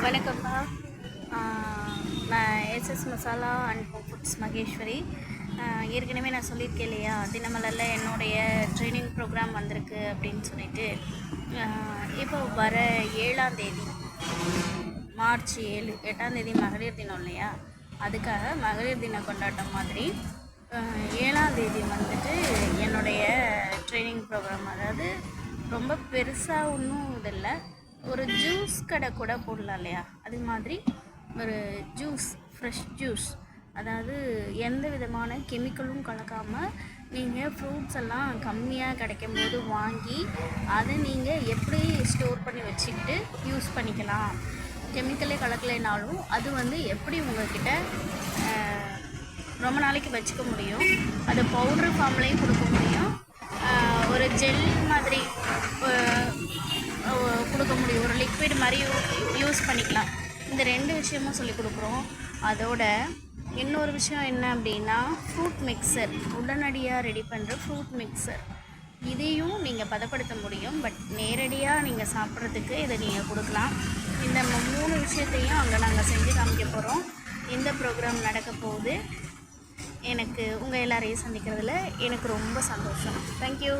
வணக்கம்ப்பா. நான் SS masala and foods Maheswari. ஏற்கனவே நான் சொல்லியிருக்கேன் இல்லையா, தினமலரில் என்னுடைய ட்ரைனிங் ப்ரோக்ராம் வந்திருக்கு அப்படின்னு சொல்லிட்டு. இப்போ வர 7ஆம் தேதி மார்ச் 7 8ஆம் தேதி மகளிர் தினம் இல்லையா, அதுக்காக மகளிர் தின கொண்டாட்டம் மாதிரி 7ஆம் தேதி வந்துட்டு என்னுடைய ட்ரைனிங் ப்ரோக்ராம். அதாவது ரொம்ப பெருசாக ஒன்றும் இதில்லை, ஒரு ஜூஸ் கடை கூட போடலாம் இல்லையா, அது மாதிரி ஒரு ஜூஸ், ஃப்ரெஷ் ஜூஸ், அதாவது எந்த விதமான கெமிக்கலும் கலக்காமல் நீங்கள் ஃப்ரூட்ஸ் எல்லாம் கம்மியாக கிடைக்கும்போது வாங்கி அதை நீங்கள் எப்படி ஸ்டோர் பண்ணி வச்சுக்கிட்டு யூஸ் பண்ணிக்கலாம். கெமிக்கலே கலக்கலைனாலும் அது வந்து எப்படி உங்கள்கிட்ட ரொம்ப நாளைக்கு வச்சுக்க முடியும், அது பவுட்ரு ஃபார்ம்லேயும் கொடுக்க முடியும், ஒரு ஜெல் மாதிரி கொடுக்க முடியும், ஒரு லிக்விட் மாதிரி யூஸ் பண்ணிக்கலாம். இந்த 2 விஷயமும் சொல்லி கொடுக்குறோம். அதோட இன்னொரு விஷயம் என்ன அப்படின்னா, ஃப்ரூட் மிக்சர், உடனடியாக ரெடி பண்ணுற ஃப்ரூட் மிக்சர், இதையும் நீங்கள் பதப்படுத்த முடியும். பட் நேரடியாக நீங்கள் சாப்பிட்றதுக்கு இதை நீங்கள் கொடுக்கலாம். இந்த 3 விஷயத்தையும் அங்கே நாங்கள் செஞ்சு காமிக்க போகிறோம். இந்த ப்ரோக்ராம் நடக்க போகுது. எனக்கு உங்கள் எல்லாரையும் சந்திக்கிறதுல எனக்கு ரொம்ப சந்தோஷம். தேங்க்யூ.